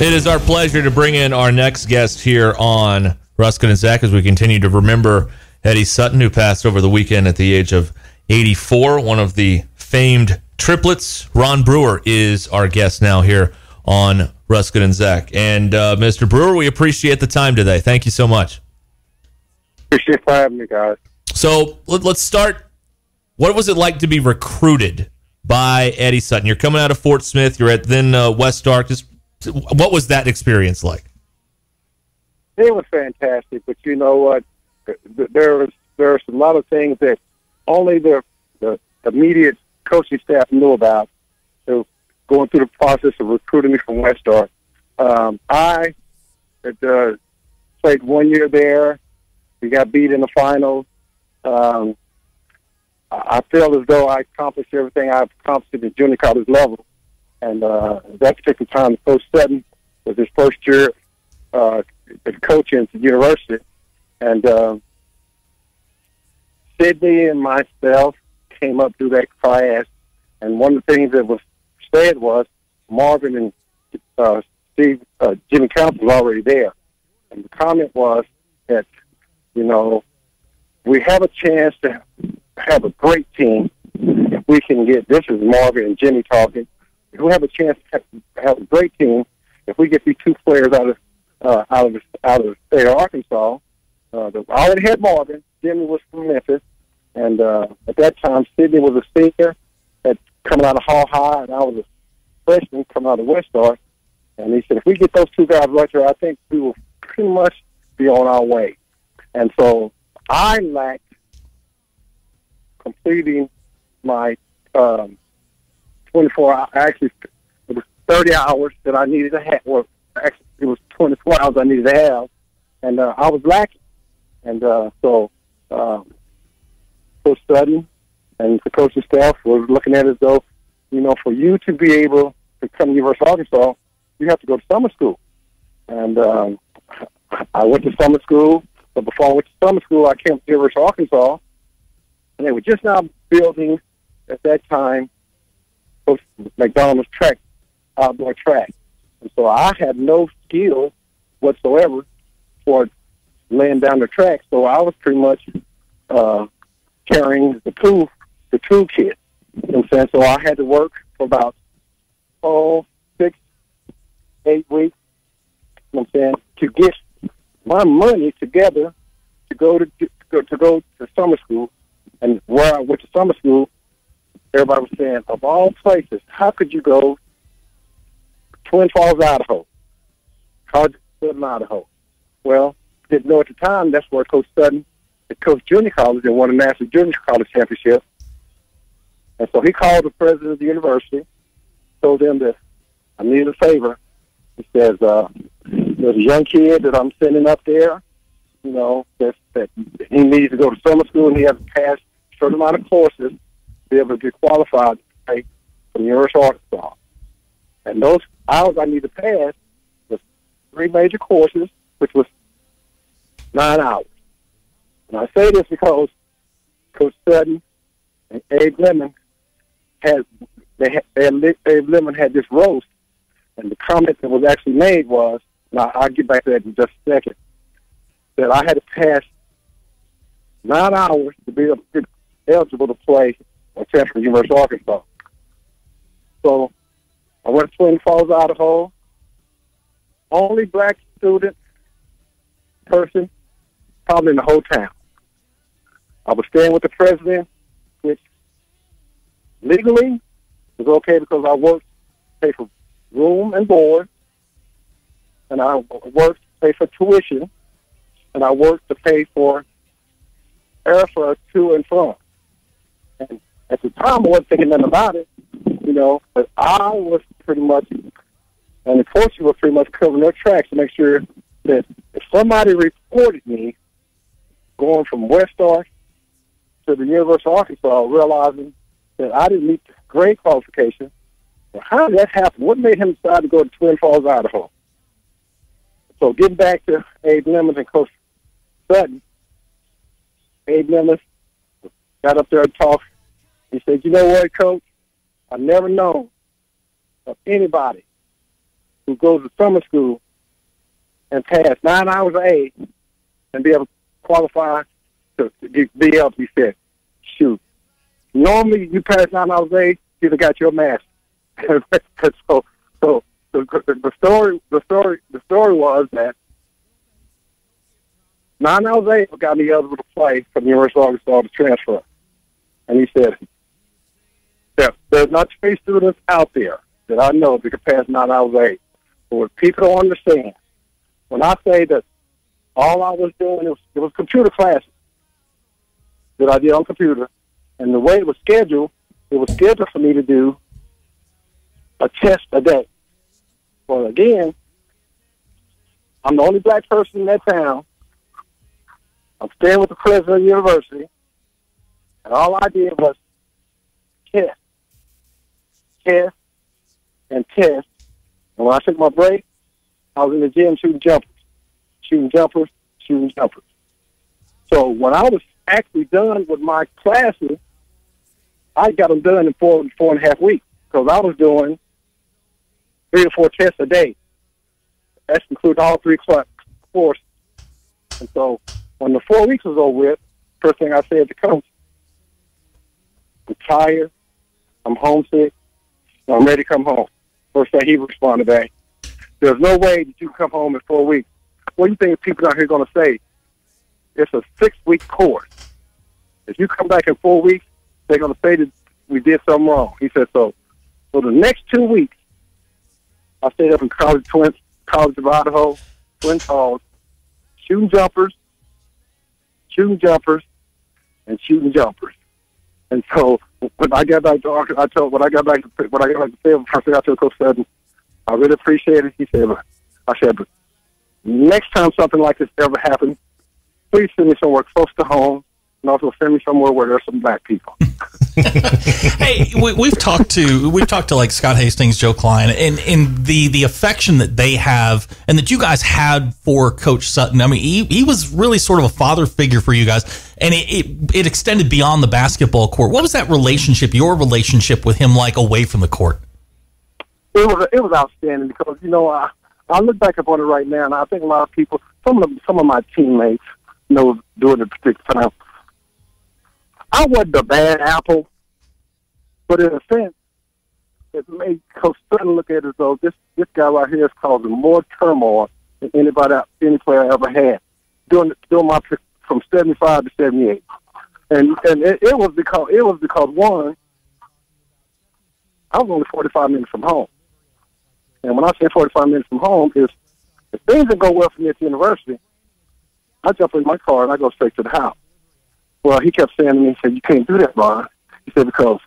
It is our pleasure to bring in our next guest here on Ruskin and Zach as we continue to remember Eddie Sutton, who passed over the weekend at the age of 84, one of the famed triplets. Ron Brewer is our guest now here on Ruskin and Zach. And Mr. Brewer, we appreciate the time today. Thank you so much. Appreciate for having me, guys. So let's start. What was it like to be recruited by Eddie Sutton? You're coming out of Fort Smith. You're at then Westark. What was that experience like? It was fantastic, but you know what? There's a lot of things that only the immediate coaching staff knew about. So going through the process of recruiting me from Westark. I had played 1 year there. We got beat in the finals. I feel as though I accomplished everything I've accomplished at the junior college level. And at that particular time, Coach Sutton was his first year coaching at the university. And Sidney and myself came up through that class. And one of the things that was said was Marvin and Jimmy Council was already there. And the comment was that, you know, we have a chance to have a great team if we can get, this is Marvin and Jimmy talking, if we have a chance to have a great team if we get these two players out of the state of Arkansas. I already had Marvin. Jimmy was from Memphis. And at that time, Sidney was a senior coming out of Hall High, and I was a freshman coming out of Westark. And he said, if we get those two guys right there, I think we will pretty much be on our way. And so I lacked completing my 24 hours. Actually, it was 30 hours that I needed to have. Well, actually, it was 24 hours I needed to have. And I was lacking. And so Coach Sutton and the coaching staff was looking at it as though, you know, for you to be able to come to University of Arkansas, you have to go to summer school. And I went to summer school. But before I went to summer school, I came to University of Arkansas, and they were just now building, at that time, Coach McDonald's outdoor track. And so I had no skill whatsoever for laying down the track, so I was pretty much carrying the tool kit. You know what I'm saying? So I had to work for about 6, 8 weeks, you know what I'm saying, to get my money together to go to summer school. And where I went to summer school, everybody was saying, of all places, how could you go Twin Falls, Idaho? College of Idaho. Well, didn't know at the time that's where Coach Sutton had coached junior college and won a national junior college championship. And so he called the president of the university, told them that I needed a favor. He says, there's a young kid that I'm sending up there, you know, that he needs to go to summer school and he has to pass a certain amount of courses to be able to get qualified to play for the University of Arkansas. And those hours I need to pass was 3 major courses, which was 9 hours. And I say this because Coach Sutton and Abe Lemon had this roast, and the comment that was actually made was, now I'll get back to that in just a second, that I had to pass 9 hours to be eligible to play or test for the University of Arkansas. So I went to Twin Falls, Idaho. Only black person probably in the whole town. I was staying with the president, which legally was okay because I worked, paid for room and board, and I worked to pay for tuition, and I worked to pay for airfare to and from. And at the time, I wasn't thinking nothing about it, you know, but I was pretty much, and the coaches were pretty much covering their tracks to make sure that if somebody reported me going from Westark to the University of Arkansas, realizing that I didn't meet the grade qualification, well, how did that happen? What made him decide to go to Twin Falls, Idaho? So getting back to Abe Lemons and Coach Sutton, Abe Lemons got up there and talked. He said, you know what, Coach? I've never known of anybody who goes to summer school and pass 9 hours of A and be able to qualify to be able to be said, shoot. Normally, you pass 9 hours of A, you'd have got your master. so the story was that 9 hours of A got me eligible to play from the University of Arkansas to transfer. And he said, there's not three students out there that I know that could pass 9 hours of A. But what people don't understand, when I say that all I was doing, it was computer classes that I did on computer. And the way it was scheduled for me to do a test a day. Well, again, I'm the only black person in that town. I'm staying with the president of the university. And all I did was test, and test. And when I took my break, I was in the gym shooting jumpers. So when I was actually done with my classes, I got them done in four and a half weeks because I was doing 3 or 4 tests a day. That included all 3 courses. And so when the 4 weeks was over with, first thing I said to coach, I'm tired, I'm homesick, and I'm ready to come home. First thing he responded back, there's no way that you come home in 4 weeks. What do you think people out here are going to say? It's a 6-week course. If you come back in 4 weeks, they're going to say that we did something wrong. He said, so for the next 2 weeks, I stayed up in College of Idaho, Twin Falls, shooting jumpers. And so when I got back to Arkansas, when I got back to film, I said, I told Coach Sutton, I really appreciate it. He said, but next time something like this ever happens, please send me somewhere close to home, and also send me somewhere where there's some black people. Hey, we've talked to like Scott Hastings, Joe Klein, and the affection that they have and that you guys had for Coach Sutton. I mean, he was really sort of a father figure for you guys, and it extended beyond the basketball court. What was that relationship, your relationship with him, like away from the court? It was outstanding because I look back upon it right now, and I think a lot of people, some of my teammates, during the particular time, I wasn't the bad apple, but in a sense, it made Coach Sutton look at it as though this guy right here is causing more turmoil than any player I ever had during my from 75 to 78, and it was because one, I was only 45 minutes from home, and when I say 45 minutes from home is if things didn't go well for me at the university, I jump in my car and I go straight to the house. Well, he kept saying to me, he said, you can't do that, Ron. He said, because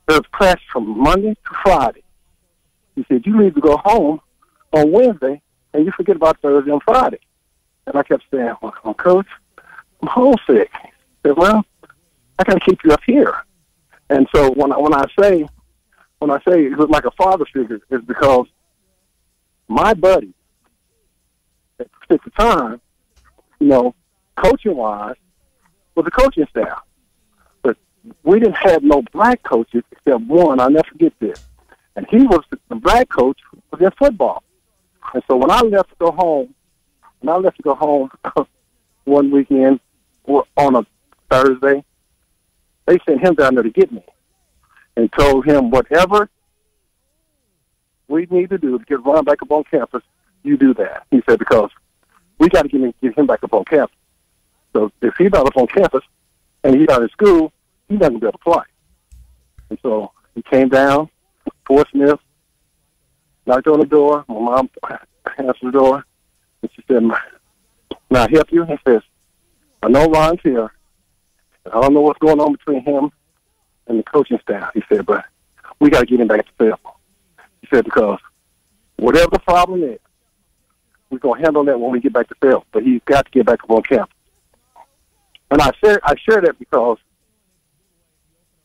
there's class from Monday to Friday. He said, you need to go home on Wednesday, and you forget about Thursday and Friday. And I kept saying, well, Coach, I'm homesick. He said, well, I got to keep you up here. And so when I say it was like a father figure, it's because my buddy at the time, coaching-wise, was the coaching staff. But we didn't have no black coaches except one. I'll never forget this. And he was the black coach was in football. And so when I left to go home, one weekend on a Thursday, they sent him down there to get me and told him whatever we need to do to get Ron back up on campus, you do that. He said, because we got to get him back up on campus. So if he's not up on campus and he's out of school, he's not going to be able to play. And so he came down, Fort Smith, knocked on the door. My mom answered the door, and she said, "May I help you?" He says, "I know Ron's here. And I don't know what's going on between him and the coaching staff." He said, "But we got to get him back to film." He said, "Because whatever the problem is, we're going to handle that when we get back to film. But he's got to get back up on campus." And I share that because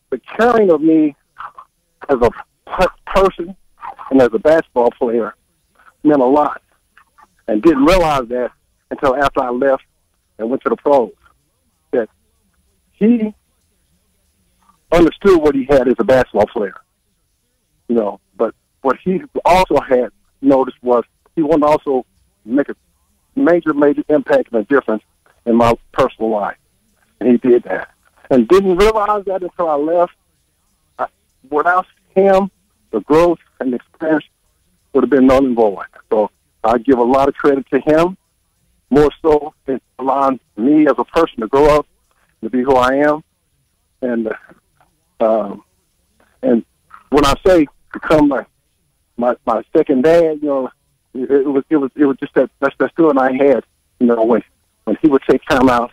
the caring of me as a person and as a basketball player meant a lot, and didn't realize that until after I left and went to the pros, that he understood what he had as a basketball player, but what he also had noticed was he wanted to also make a major impact and a difference in my personal life. And he did that. And didn't realize that until I left. Without him, the growth and the experience would have been null and void. So I give a lot of credit to him, more so than allowing me as a person to grow up, to be who I am. And when I say become my second dad, you know, it was just that feeling I had, you know, when he would take time out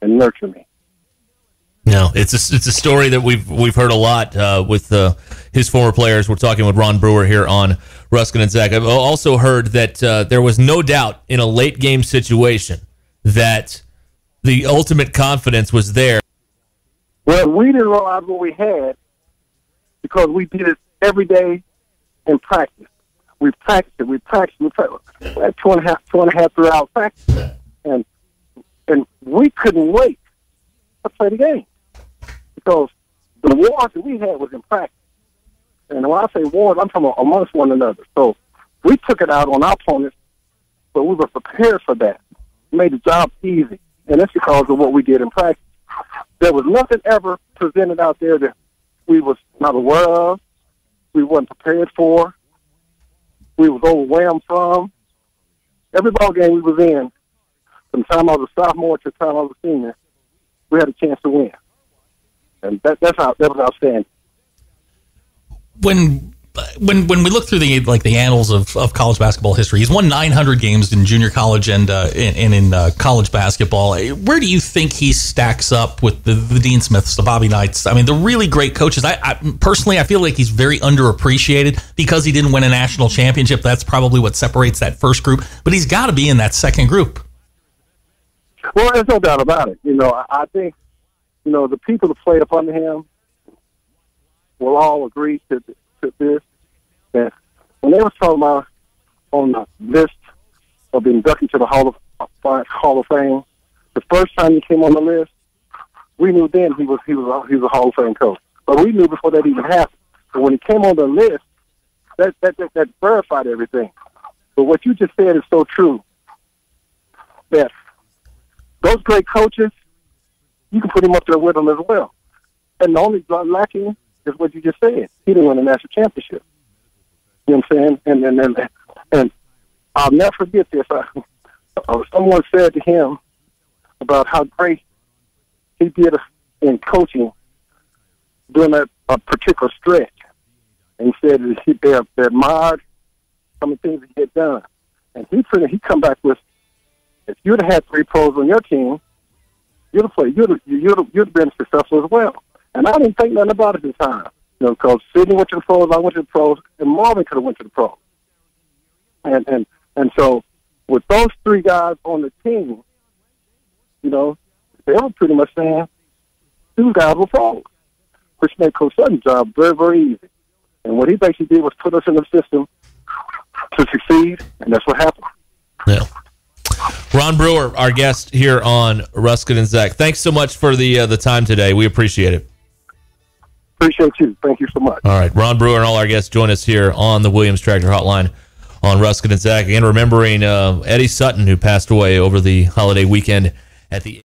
and nurture me. No, it's a story that we've heard a lot with his former players. We're talking with Ron Brewer here on Ruskin and Zach. I've also heard that there was no doubt in a late game situation that the ultimate confidence was there. Well, we didn't realize what we had because we did it every day in practice. We practiced it. We had 2.5 hour practice, and we couldn't wait to play the game because the wars that we had was in practice. And when I say wars, I'm talking amongst one another. So we took it out on our opponents, but we were prepared for that. It made the job easy, and that's because of what we did in practice. There was nothing ever presented out there that we was not aware of, we wasn't prepared for, we was overwhelmed from. Every ball game we was in, from the time I was a sophomore to the time I was a senior, we had a chance to win. And that was outstanding. When we look through the annals of college basketball history, he's won 900 games in junior college and in college basketball. Where do you think he stacks up with the Dean Smiths, the Bobby Knights? I mean, the really great coaches. I personally, I feel like he's very underappreciated because he didn't win a national championship. That's probably what separates that first group. But he's got to be in that second group. Well, there's no doubt about it. You know, I think, you know, the people that played up under him will all agree to this, that when they were talking about on the list of inducted to the Hall of Fame, the first time he came on the list, we knew then he was a Hall of Fame coach. But we knew before that even happened. But when he came on the list, that verified everything. But what you just said is so true, that those great coaches, you can put him up there with them as well. And the only lacking is what you just said. He didn't win a national championship. You know what I'm saying? And I'll never forget this. Someone said to him about how great he did in coaching during that particular stretch. And he said that they admired some of the things he had done. And he come back with, if you'd have had 3 pros on your team, you'd have been successful as well. And I didn't think nothing about it at the time. You know, because Sidney went to the pros, I went to the pros, and Marvin could have went to the pros. And so with those 3 guys on the team, you know, they were pretty much saying 2 guys were pros, which made Coach Sutton's job very, very easy. And what he basically did was put us in the system to succeed, and that's what happened. Yeah. Ron Brewer, our guest here on Ruskin and Zach. Thanks so much for the time today. We appreciate it. Appreciate you. Thank you so much. All right. Ron Brewer and all our guests join us here on the Williams Tractor Hotline on Ruskin and Zach. Again, remembering Eddie Sutton, who passed away over the holiday weekend at the